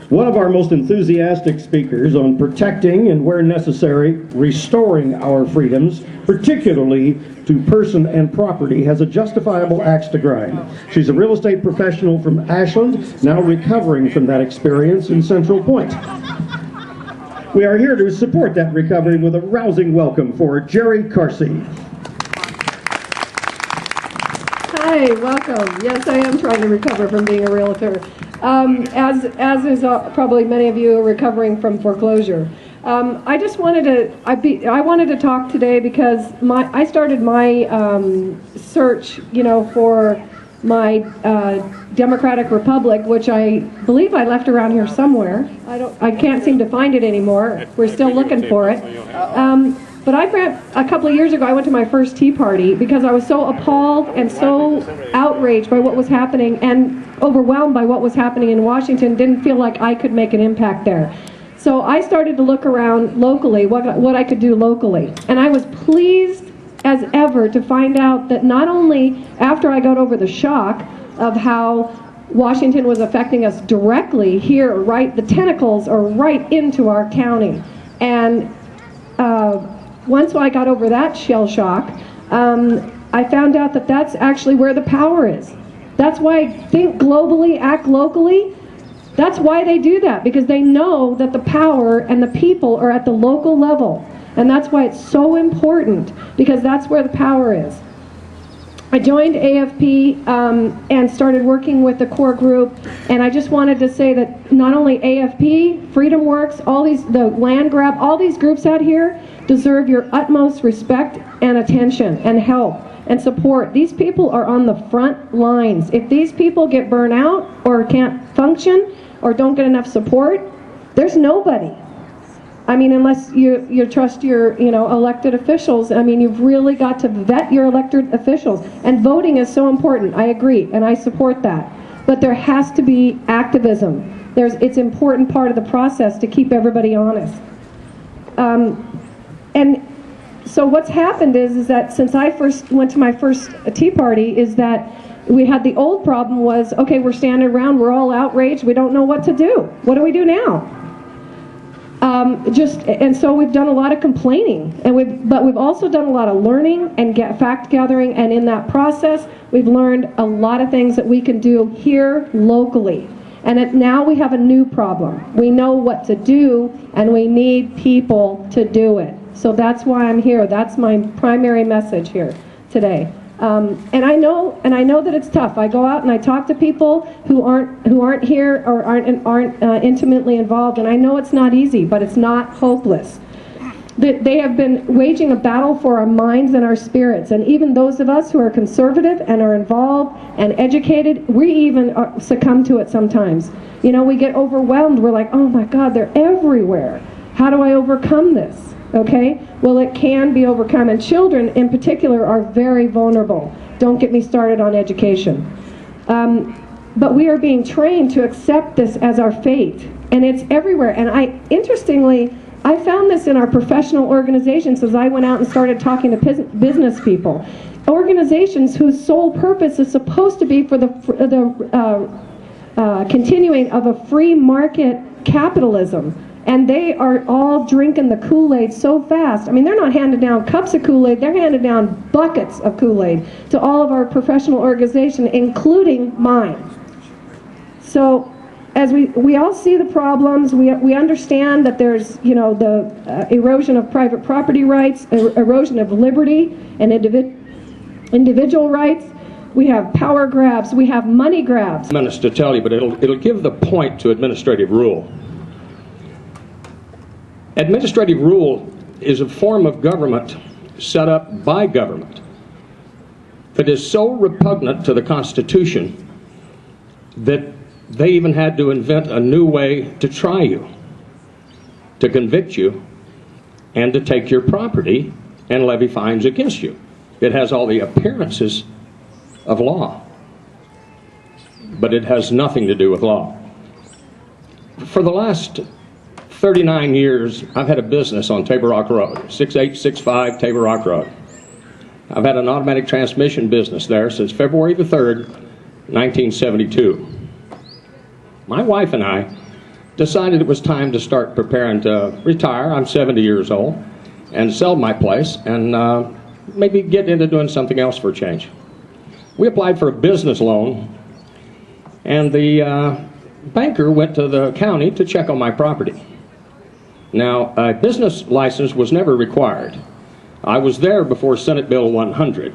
one of our most enthusiastic speakers on protecting and, where necessary, restoring our freedoms, particularly to person and property, has a justifiable axe to grind. She's a real estate professional from Ashland, now recovering from that experience in Central Point. We are here to support that recovery with a rousing welcome for Jerry Carsey. Hi, welcome. Yes, I am trying to recover from being a realtor. As is probably many of you are recovering from foreclosure. I just wanted to, I wanted to talk today because I started my search, for my Democratic Republic, which I believe I left around here somewhere. I can't seem to find it anymore. We're still looking for it. But a couple of years ago, I went to my first Tea Party because I was so appalled and so outraged by what was happening and overwhelmed by what was happening in Washington, didn't feel like I could make an impact there. So I started to look around locally, what I could do locally. And I was pleased as ever to find out that not only after I got over the shock of how Washington was affecting us directly here, the tentacles are right into our county. And once I got over that shell shock, I found out that that's actually where the power is. That's why think globally, act locally. That's why they do that, because they know that the power and the people are at the local level. And that's why it's so important, because that's where the power is. I joined AFP and started working with the core group, and I just wanted to say that not only AFP, Freedom Works, the land grab, all these groups out here deserve your utmost respect and attention and help and support. These people are on the front lines. If these people get burnt out or can't function or don't get enough support, there's nobody. I mean, unless you trust your elected officials. I mean, you've really got to vet your elected officials. And voting is so important. I agree, and I support that. But there has to be activism. It's an important part of the process to keep everybody honest. And so what's happened is that since I first went to my first Tea Party, is that we had the old problem was, okay, we're standing around, we're all outraged, we don't know what to do. What do we do now? And so we've done a lot of complaining, but we've also done a lot of learning and fact gathering, and in that process, we've learned a lot of things that we can do here locally. And now we have a new problem. We know what to do, and we need people to do it. So that's why I'm here. That's my primary message here today. And I know that it's tough. I go out and I talk to people who aren't here or aren't intimately involved, and I know it's not easy, but it's not hopeless. They have been waging a battle for our minds and our spirits, and even those of us who are conservative and are involved and educated, we even succumb to it sometimes. We get overwhelmed. We're like, oh my God, they're everywhere. How do I overcome this? Okay? Well, it can be overcome, and children in particular are very vulnerable. Don't get me started on education. But we are being trained to accept this as our fate, and it's everywhere. And interestingly, I found this in our professional organizations as I went out and started talking to business people. Organizations whose sole purpose is supposed to be for the continuing of a free market capitalism. And they are all drinking the Kool-Aid so fast. I mean, they're not handing down cups of Kool-Aid, they're handing down buckets of Kool-Aid to all of our professional organizations, including mine. So as we all see the problems, we understand that there's, the erosion of private property rights, erosion of liberty and individual rights. We have power grabs, we have money grabs. Minutes to tell you, but it'll give the point to administrative rule. Administrative rule is a form of government set up by government that is so repugnant to the Constitution that they even had to invent a new way to try you, to convict you, and to take your property and levy fines against you. It has all the appearances of law, but it has nothing to do with law. For the last 39 years, I've had a business on Table Rock Road, 6865 Table Rock Road. I've had an automatic transmission business there since February the 3rd, 1972. My wife and I decided it was time to start preparing to retire. I'm 70 years old, and sell my place and maybe get into doing something else for a change. We applied for a business loan, and the banker went to the county to check on my property. Now, a business license was never required. I was there before Senate Bill 100.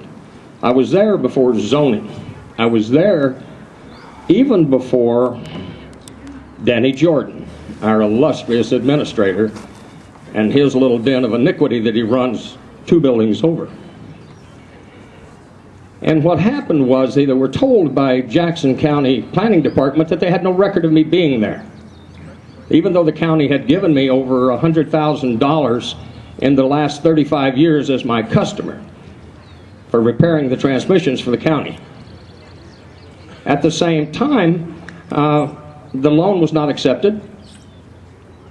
I was there before zoning. I was there even before Danny Jordan, our illustrious administrator, and his little den of iniquity that he runs 2 buildings over. And what happened was they were told by Jackson County Planning Department that they had no record of me being there, even though the county had given me over $100,000 in the last 35 years as my customer for repairing the transmissions for the county. At the same time, the loan was not accepted.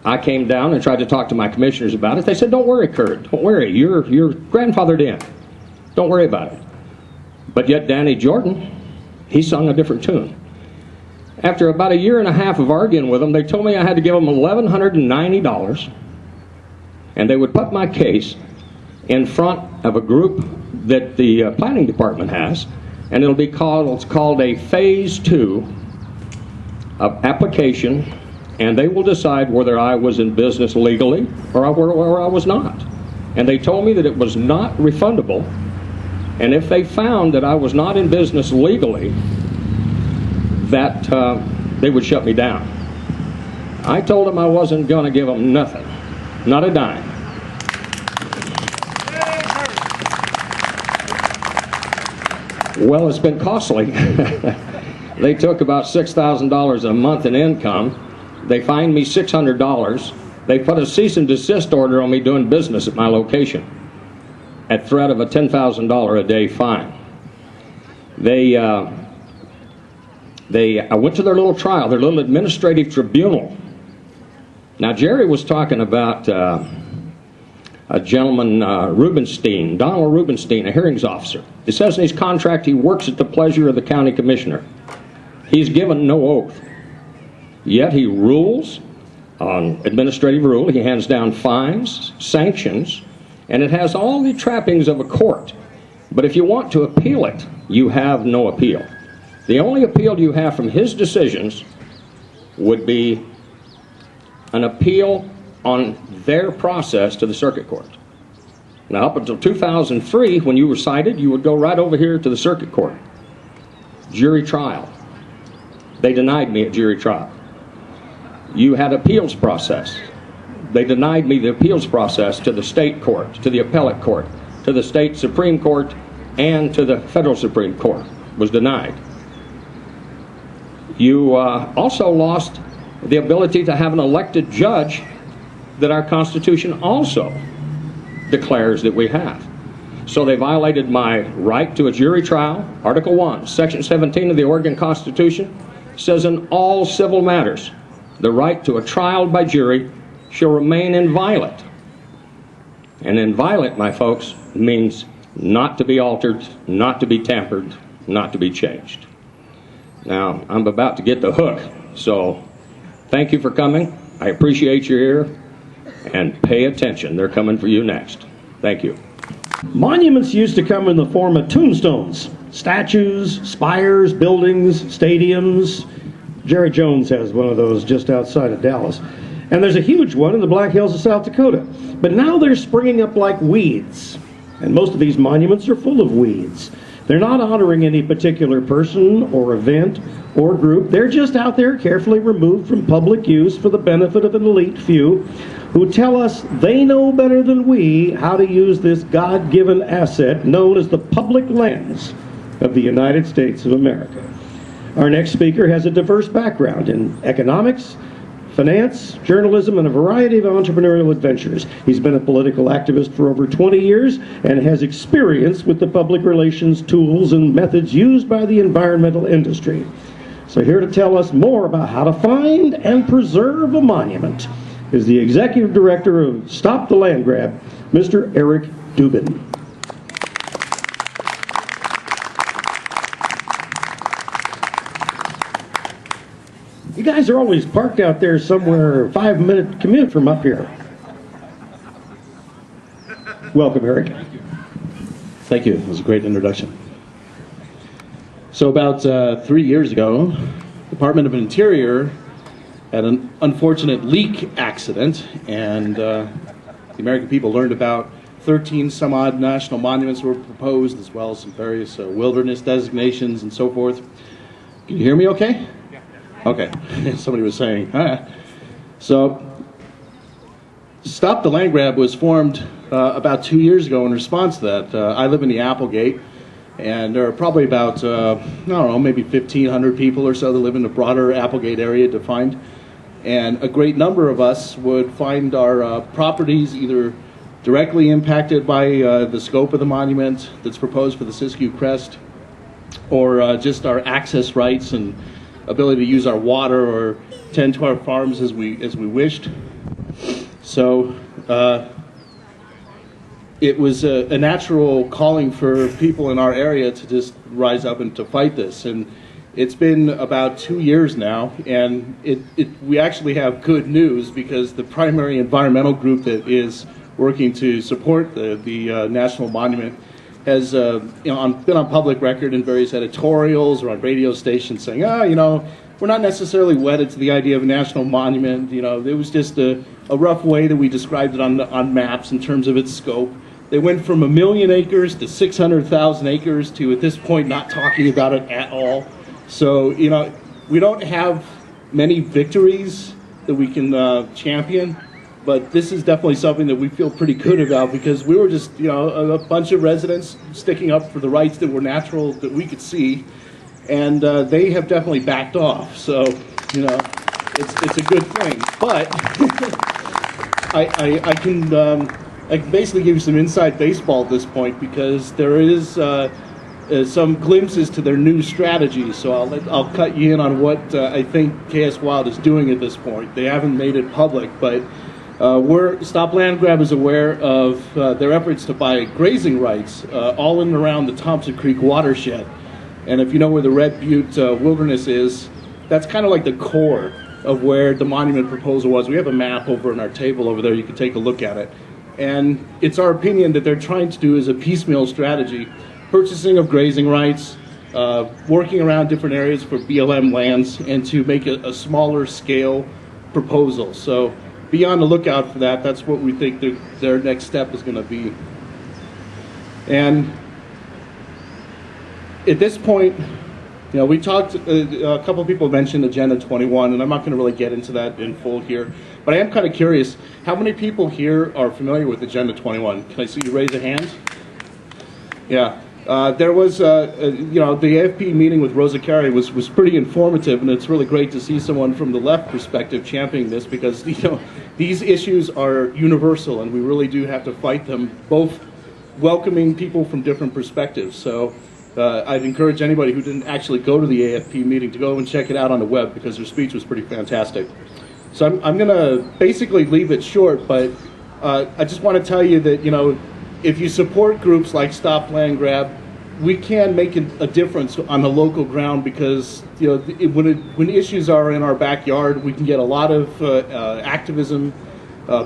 I came down and tried to talk to my commissioners about it. They said, "Don't worry, Kurt, don't worry, you're grandfathered in. Don't worry about it." But yet Danny Jordan, he sung a different tune. After about 1.5 years of arguing with them, they told me I had to give them $1,190, and they would put my case in front of a group that the planning department has, and it's called a phase 2 of application, and they will decide whether I was in business legally or I was not. And they told me that it was not refundable, and if they found that I was not in business legally, that they would shut me down. I told them I wasn't going to give them nothing, not a dime. Well, it's been costly. They took about $6,000 a month in income. They fined me $600. They put a cease and desist order on me doing business at my location at threat of a $10,000 a day fine. I went to their little trial, their little administrative tribunal. Now, Jerry was talking about a gentleman, Rubenstein, Donald Rubenstein, a hearings officer. It says in his contract he works at the pleasure of the county commissioner. He's given no oath. Yet he rules on administrative rule. He hands down fines, sanctions, and it has all the trappings of a court. But if you want to appeal it, you have no appeal. The only appeal you have from his decisions would be an appeal on their process to the circuit court. Now, up until 2003, when you were cited, you would go right over here to the circuit court. Jury trial. They denied me a jury trial. You had appeals process. They denied me the appeals process to the state court, to the appellate court, to the state Supreme Court, and to the federal Supreme Court. Was denied. You also lost the ability to have an elected judge that our Constitution also declares that we have. So they violated my right to a jury trial. Article 1, Section 17 of the Oregon Constitution says in all civil matters, the right to a trial by jury shall remain inviolate. And inviolate, my folks, means not to be altered, not to be tampered, not to be changed. Now, I'm about to get the hook, so thank you for coming. I appreciate your ear, and pay attention. They're coming for you next. Thank you. Monuments used to come in the form of tombstones, statues, spires, buildings, stadiums. Jerry Jones has one of those just outside of Dallas. And there's a huge one in the Black Hills of South Dakota. But now they're springing up like weeds. And most of these monuments are full of weeds. They're not honoring any particular person or event or group. They're just out there carefully removed from public use for the benefit of an elite few who tell us they know better than we how to use this God-given asset known as the public lands of the United States of America. Our next speaker has a diverse background in economics, finance, journalism, and a variety of entrepreneurial adventures. He's been a political activist for over 20 years and has experience with the public relations tools and methods used by the environmental industry. So here to tell us more about how to find and preserve a monument is the Executive Director of Stop the Land Grab, Mr. Eric Dubin. You guys are always parked out there somewhere, 5-minute commute from up here. Welcome, Eric. Thank you. It was a great introduction. So about 3 years ago, Department of Interior had an unfortunate leak accident, and the American people learned about 13 some odd national monuments were proposed, as well as some various wilderness designations and so forth. Can you hear me okay? Yeah. Okay. Somebody was saying, So, Stop the Land Grab was formed about 2 years ago in response to that. I live in the Applegate, and there are probably about, I don't know, maybe 1,500 people or so that live in the broader Applegate area defined. And a great number of us would find our properties either directly impacted by the scope of the monument that's proposed for the Siskiyou Crest, or just our access rights and ability to use our water or tend to our farms as we wished. So it was a natural calling for people in our area to just rise up and to fight this. And it's been about 2 years now, and we actually have good news, because the primary environmental group that is working to support the National Monument has been on public record in various editorials or on radio stations saying, we're not necessarily wedded to the idea of a national monument. It was just a rough way that we described it on maps in terms of its scope. They went from 1 million acres to 600,000 acres to, at this point, not talking about it at all. So, we don't have many victories that we can champion, but this is definitely something that we feel pretty good about, because we were just, a bunch of residents sticking up for the rights that were natural that we could see, and they have definitely backed off. So, it's a good thing. But I can basically give you some inside baseball at this point, because there is some glimpses to their new strategy. So I'll cut you in on what I think KS Wild is doing at this point. They haven't made it public, but Stop Land Grab is aware of their efforts to buy grazing rights all in and around the Thompson Creek watershed. And if you know where the Red Butte Wilderness is, that's kind of like the core of where the monument proposal was. We have a map over on our table over there. You can take a look at it. And it's our opinion that they're trying to do is a piecemeal strategy, purchasing of grazing rights, working around different areas for BLM lands, and to make a smaller scale proposal. So be on the lookout for that. That's what we think their next step is going to be. And at this point, we talked, a couple of people mentioned Agenda 21, and I'm not going to really get into that in full here, but I am kind of curious, how many people here are familiar with Agenda 21? Can I see you raise a hand? Yeah. There was, the AFP meeting with Rosa Carey was pretty informative, and it's really great to see someone from the left perspective championing this, because, these issues are universal, and we really do have to fight them, both welcoming people from different perspectives. So I'd encourage anybody who didn't actually go to the AFP meeting to go and check it out on the web, because her speech was pretty fantastic. So I'm going to basically leave it short, but I just want to tell you that, if you support groups like Stop Land Grab, we can make a difference on the local ground, because when issues are in our backyard, we can get a lot of activism.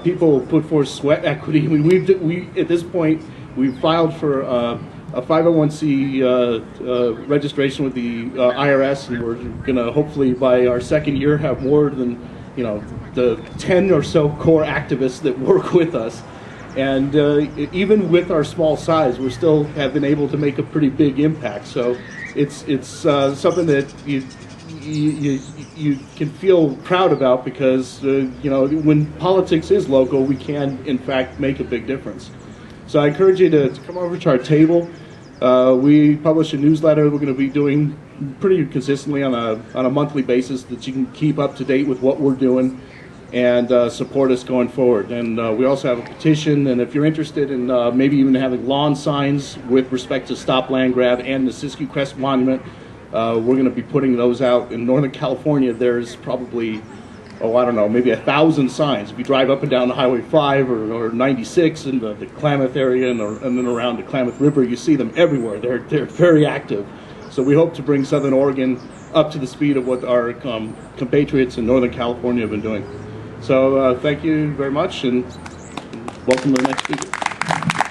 People put forth sweat equity. We at this point, we've filed for a 501c registration with the IRS, and we're going to hopefully by our second year have more than the 10 or so core activists that work with us. And even with our small size, we still have been able to make a pretty big impact. So it's something that you can feel proud about, because when politics is local, we can in fact make a big difference. So I encourage you to come over to our table. We publish a newsletter we're going to be doing pretty consistently on a monthly basis, that you can keep up to date with what we're doing and support us going forward. And we also have a petition, and if you're interested in maybe even having lawn signs with respect to Stop Land Grab and the Siskiyou Crest Monument, we're going to be putting those out. In Northern California, there's probably, maybe 1,000 signs. If you drive up and down the Highway 5 or 96 in the Klamath area and then around the Klamath River, you see them everywhere. They're very active. So we hope to bring Southern Oregon up to the speed of what our compatriots in Northern California have been doing. So thank you very much, and welcome to the next speaker.